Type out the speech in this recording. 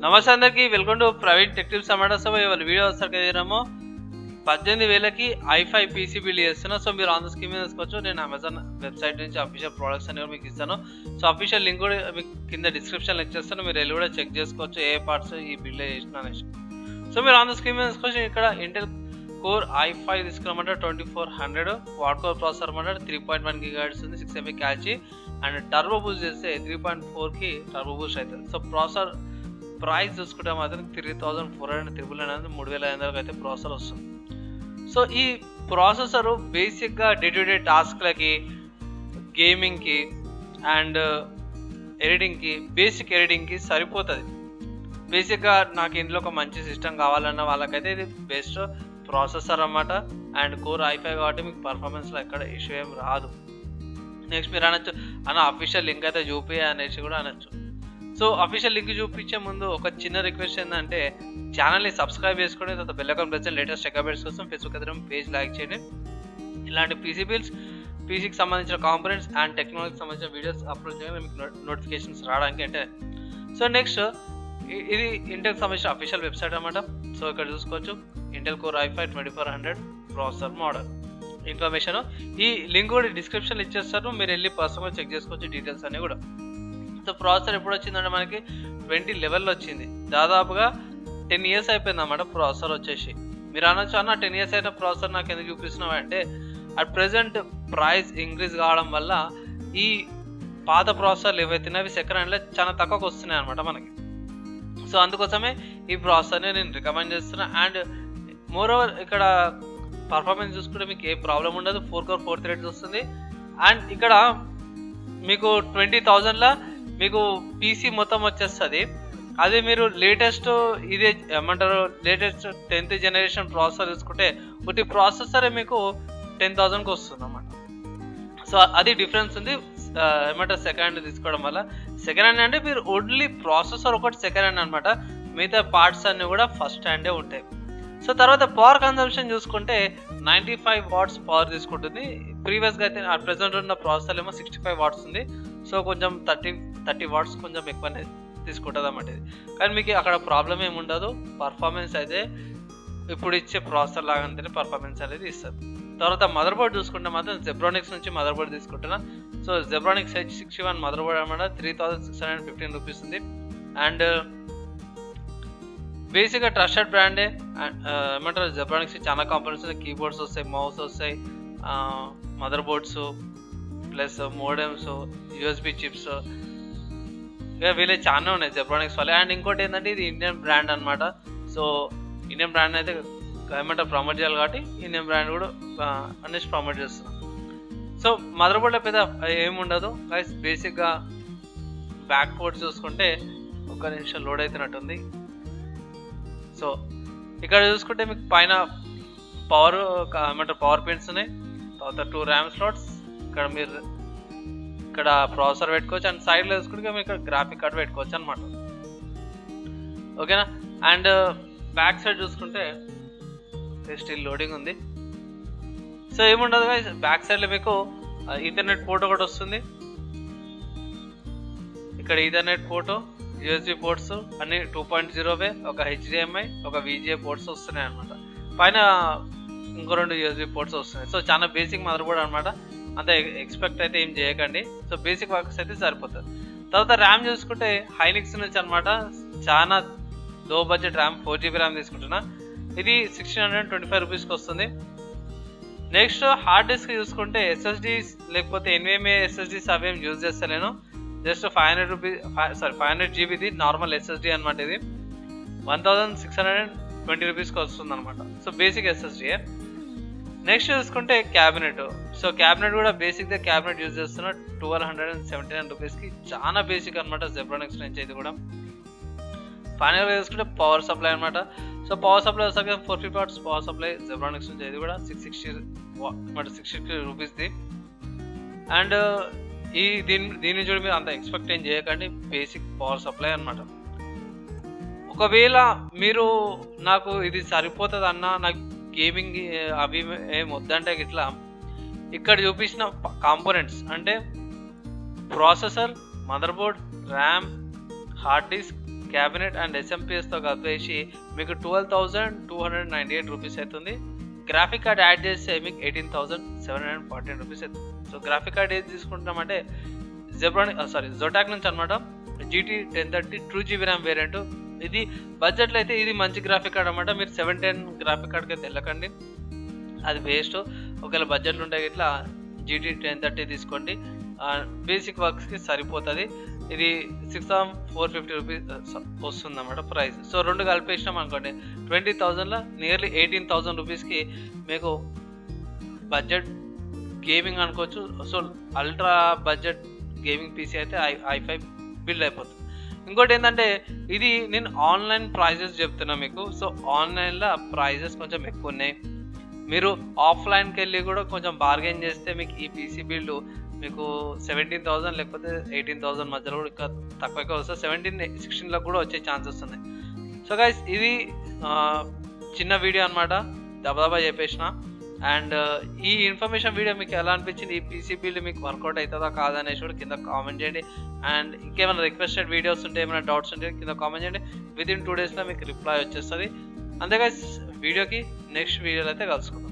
నమస్తే అందరికి, welcome to private tech tips అన్నమాట. సో ఇవాళ వీడియో వస్తారు కదేమో 18,000కి i5 పీసీ బిల్డ్ చేస్తున్నా. సో మీరు ఆన్ ద స్క్రీన్ మీద తీసుకోవచ్చు. నేను అమెజాన్ వెబ్సైట్ నుంచి అఫీషియల్ ప్రోడక్ట్స్ అనేవి మీకు ఇస్తాను. సో అఫీషియల్ లింక్ కూడా మీకు కింద డిస్క్రిప్షన్లో ఇచ్చేస్తాను. మీరు వెళ్ళి కూడా చెక్ చేసుకోవచ్చు ఏ పార్ట్స్ ఈ బిల్డ్ చేసిన అనేసి. సో మీరు ఆన్ ద స్క్రీన్ మీద తీసుకోవచ్చు. ఇక్కడ ఇంటెల్ కోర్ i5 తీసుకున్నామంటే 2400 క్వాడ్ కోర్ ప్రాసెసర్ అన్నమాట. 3.1 GHz ఉంది, 6 MB catch and turbo Boost చేస్తే 3.4కి టర్బో బూస్ట్ అవుతుంది. సో ప్రాసెసర్ ప్రైస్ చూసుకుంటే మాత్రం 3400 3,500 అయితే ప్రాసెసర్ వస్తుంది. సో ఈ ప్రాసెసరు బేసిక్గా డే టు డే టాస్క్లకి, గేమింగ్కి అండ్ ఎడిటింగ్కి, బేసిక్ ఎడిటింగ్కి సరిపోతుంది. బేసిక్గా నాకు ఇంట్లో ఒక మంచి సిస్టమ్ కావాలన్న వాళ్ళకైతే ఇది బెస్ట్ ప్రాసెసర్ అన్నమాట. అండ్ కోర్ i5 కాబట్టి మీకు పర్ఫార్మెన్స్లో ఎక్కడ ఇష్యూ ఏం రాదు. నెక్స్ట్ మీరు అనొచ్చు అన్న అఫీషియల్ లింక్ అయితే చూపి అనేసి కూడా అనొచ్చు. సో అఫీషియల్ లింక్ చూపించే ముందు ఒక చిన్న రిక్వెస్ట్ ఏంటంటే ఛానల్ని సబ్స్క్రైబ్ చేసుకోండి, తర్వాత బెల్ ఐకాన్ ప్రెస్ చేయండి. లేటెస్ట్ టెక్ అప్డేట్స్ కోసం ఫేస్బుక్ అయితే పేజ్ లైక్ చేయండి. ఇలాంటి పీసీ బిల్స్, పీసీకి సంబంధించిన కాంపోనెంట్స్ అండ్ టెక్నాలజీకి సంబంధించిన వీడియోస్ అప్లోడ్ చేయడానికి మీకు నోటిఫికేషన్స్ రావడానికి అంటే. సో నెక్స్ట్ ఇది ఇంటెల్కి సంబంధించిన అఫీషియల్ వెబ్సైట్ అన్నమాట. సో ఇక్కడ చూసుకోవచ్చు Intel core i5 2400 processor model information. ఈ లింక్ కూడా డిస్క్రిప్షన్లో ఇచ్చేస్తారు, మీరు వెళ్ళి పర్సనల్గా చెక్ చేసుకోవచ్చు డీటెయిల్స్ అన్నీ కూడా. సో ప్రాసెసర్ ఎప్పుడు వచ్చిందంటే మనకి 2011లో వచ్చింది. దాదాపుగా 10 years అయిపోయింది అన్నమాట ప్రాసెసర్ వచ్చేసి. మీరు అనొచ్చు అన్న 10 years అయిన ప్రాసెసర్ నాకు ఎందుకు చూపిస్తున్నావు అంటే అట్ ప్రెజెంట్ ప్రైస్ ఇంక్రీజ్ కావడం వల్ల ఈ పాత ప్రాసెసర్లు ఏవైతే అవి సెకండ్ హ్యాండ్లో చాలా తక్కువకు వస్తున్నాయి అనమాట మనకి. సో అందుకోసమే ఈ ప్రాసెసర్ని నేను రికమెండ్ చేస్తున్నా. అండ్ మోర్ ఓవర్ ఇక్కడ పర్ఫార్మెన్స్ చూసుకుంటే మీకు ఏ ప్రాబ్లం ఉండదు. 4 core 4 threads వస్తుంది. అండ్ ఇక్కడ మీకు 20,000లో మీకు పీసీ మొత్తం వచ్చేస్తుంది. అదే మీరు లేటెస్ట్ ఇదే ఏమంటారు లేటెస్ట్ 10th generation ప్రాసెసర్ తీసుకుంటే ఒకటి ప్రాసెసరే మీకు 10,000కి వస్తుంది అన్నమాట. సో అది డిఫరెన్స్ ఉంది ఏమంటారు సెకండ్ హ్యాండ్ తీసుకోవడం వల్ల. సెకండ్ హ్యాండ్ అంటే మీరు ఓన్లీ ప్రాసెసర్ ఒకటి సెకండ్ హ్యాండ్ అనమాట, మిగతా పార్ట్స్ అన్నీ కూడా ఫస్ట్ హ్యాండే ఉంటాయి. సో తర్వాత పవర్ కన్సంప్షన్ చూసుకుంటే 95 watts పవర్ తీసుకుంటుంది. ప్రీవియస్గా అయితే ప్రెసెంట్ ఉన్న ప్రాసెసర్ ఏమో 65 watts ఉంది. సో కొంచెం 30 watts కొంచెం ఎక్కువనే తీసుకుంటుంది అన్నమాట ఇది. కానీ మీకు అక్కడ ప్రాబ్లం ఏమి ఉండదు. పర్ఫార్మెన్స్ అయితే ఇప్పుడు ఇచ్చే ప్రాసెసర్ లాగానే పర్ఫార్మెన్స్ అనేది ఇస్తుంది. తర్వాత మదర్ బోర్డ్ చూసుకుంటే మాత్రం జెబ్రానిక్స్ నుంచి మదర్ బోర్డ్ తీసుకుంటున్నా. So Zebronics H61 mother board అనమాట. 3,615 రూపీస్ ఉంది. అండ్ బేసిక్గా ట్రస్టెడ్ బ్రాండే. ఏమంటారు జెబ్రానిక్స్ చాలా కాంపోనెంట్స్ ఉన్నాయి. కీబోర్డ్స్ వస్తాయి, మౌస్ వస్తాయి, motherboards plus modems, USB chips, ఇక వీళ్ళే చాలా ఉన్నాయి జెబ్రానిక్స్ వాళ్ళే. అండ్ ఇంకోటి ఏంటంటే ఇది ఇండియన్ బ్రాండ్ అనమాట. సో ఇండియన్ బ్రాండ్ అయితే ఏమంటారు ప్రమోట్ చేయాలి కాబట్టి ఇండియన్ బ్రాండ్ కూడా అనేసి ప్రమోట్ చేస్తున్నాం. సో మదర్ బోర్డ్లో పెద్ద ఏముండదు గైస్. బేసిక్గా బ్యాక్ పోర్ట్ చూసుకుంటే ఒక నిమిషం లోడ్ అవుతున్నట్టుంది. సో ఇక్కడ చూసుకుంటే మీకు పైన పవర్ ఏమంటారు పవర్ పిన్స్ ఉన్నాయి. తర్వాత 2 RAM slots. ఇక్కడ మీరు ఇక్కడ ప్రాసెసర్ పెట్టుకోవచ్చు. అండ్ సైడ్లో చూసుకుంటే మీరు ఇక్కడ గ్రాఫిక్ కార్డ్ పెట్టుకోవచ్చు అనమాట. ఓకేనా. అండ్ బ్యాక్ సైడ్ చూసుకుంటే స్టిల్ లోడింగ్ ఉంది. సో ఏముండదు కదా, బ్యాక్ సైడ్లో మీకు ఈథర్నెట్ పోర్ట్ ఒకటి వస్తుంది. ఇక్కడ ఈథర్నెట్ పోర్ట్, USB పోర్ట్స్ అన్ని 2.0వే, ఒక HDMI, ఒక VGA పోర్ట్స్ వస్తున్నాయి అనమాట. పైన ఇంకో 2 USB పోర్ట్స్ వస్తున్నాయి. సో చాలా బేసిక్ మదర్ బోర్డ్ అనమాట. అంత ఎక్స్పెక్ట్ అయితే ఏం చేయకండి. సో బేసిక్ వర్క్స్ అయితే సరిపోతుంది. తర్వాత ర్యామ్ చూసుకుంటే హైనిక్స్ నుంచి అనమాట. చాలా లో బడ్జెట్ ర్యామ్ 4GB ర్యామ్ తీసుకుంటున్నా. ఇది 1,625 రూపీస్కి వస్తుంది. నెక్స్ట్ హార్డ్ డిస్క్ చూసుకుంటే SSDs లేకపోతే NVMe SSDs అవేం యూజ్ చేస్తలేను. జస్ట్ 500 GBది నార్మల్ SSD అనమాట. ఇది 1,620 రూపీస్కి వస్తుంది అనమాట. So basic SSD. నెక్స్ట్ చూసుకుంటే క్యాబినెట్. సో క్యాబినెట్ కూడా బేసిక్గా క్యాబినెట్ యూజ్ చేస్తున్నా 1,279 రూపీస్కి. చాలా బేసిక్ అనమాట జెబ్రానిక్స్ నుంచి. ఇది కూడా ఫైనల్గా చూసుకుంటే పవర్ సప్లై అనమాట. సో పవర్ సప్లై వస్తాక 450 watts పవర్ సప్లై జెబ్రానిక్స్ నుంచి. ఇది కూడా 660 రూపీస్ది. అండ్ దీని చూడ మీరు అంత ఎక్స్పెక్ట్ ఏం చేయకండి. బేసిక్ పవర్ సప్లై అనమాట. ఒకవేళ మీరు నాకు ఇది సరిపోతుంది అన్న, నాకు గేమింగ్ అవి ఏం వద్దంటే ఇట్లా ఇక్కడ చూపించిన కాంపోనెంట్స్ అంటే processor, motherboard, RAM, hard disk cabinet and ఎస్ఎంపిఎస్తో కలిపేసి మీకు 12,298 రూపీస్ అవుతుంది. గ్రాఫిక్ కార్డ్ యాడ్ చేస్తే మీకు 18,714 రూపీస్ అవుతుంది. సో గ్రాఫిక్ కార్డ్ ఏది తీసుకుంటున్నామంటే జొటాక్ నుంచి అనమాట. GT 1030 2GB RAM variant. ఇది బడ్జెట్లో అయితే ఇది మంచి గ్రాఫిక్ కార్డ్ అనమాట. మీరు 710 గ్రాఫిక్ కార్డ్కి అయితే వెళ్ళకండి, అది వేస్ట్. ఒకవేళ బడ్జెట్లు ఉంటే ఇట్లా GT 1030 తీసుకోండి, బేసిక్ వర్క్స్కి సరిపోతుంది. ఇది 6,450 రూపీస్ వస్తుంది అన్నమాట ప్రైస్. సో రెండు కలిపేసినాం అనుకోండి 20,000లో నియర్లీ 18,000 రూపీస్కి మీకు బడ్జెట్ గేమింగ్ అనుకోవచ్చు. So ultra budget gaming PC అయితే i5 బిల్డ్ అయిపోతుంది. ఇంకోటి ఏంటంటే ఇది నేను ఆన్లైన్ ప్రైజెస్ చెప్తున్నా మీకు. సో ఆన్లైన్లో ప్రైజెస్ కొంచెం ఎక్కువ ఉన్నాయి. మీరు ఆఫ్లైన్కి వెళ్ళి కూడా కొంచెం బార్గెన్ చేస్తే మీకు ఈ పీసీ బిల్డ్ మీకు 17,000 లేకపోతే 18,000 మధ్యలో కూడా ఇంకా తక్కువగా వస్తుంది. 16 కూడా వచ్చే ఛాన్సెస్ ఉన్నాయి. సో గైస్ ఇది చిన్న వీడియో అనమాట, దబదబా చెప్పేసిన. అండ్ ఈ ఇన్ఫర్మేషన్ వీడియో మీకు ఎలా అనిపించింది, ఈ పీసీ బిల్డ్ మీకు వర్కౌట్ అవుతుందా కాదనేసి కూడా కింద కామెంట్ చేయండి. అండ్ ఇంకేమైనా రిక్వెస్టెడ్ వీడియోస్ ఉంటే, ఏమైనా డౌట్స్ ఉంటే కింద కామెంట్ చేయండి. విత్ ఇన్ 2 daysలో మీకు రిప్లై వచ్చేస్తుంది. అంతే గైస్, వీడియోకి నెక్స్ట్ వీడియోలో అయితే కలుసుకుందాం.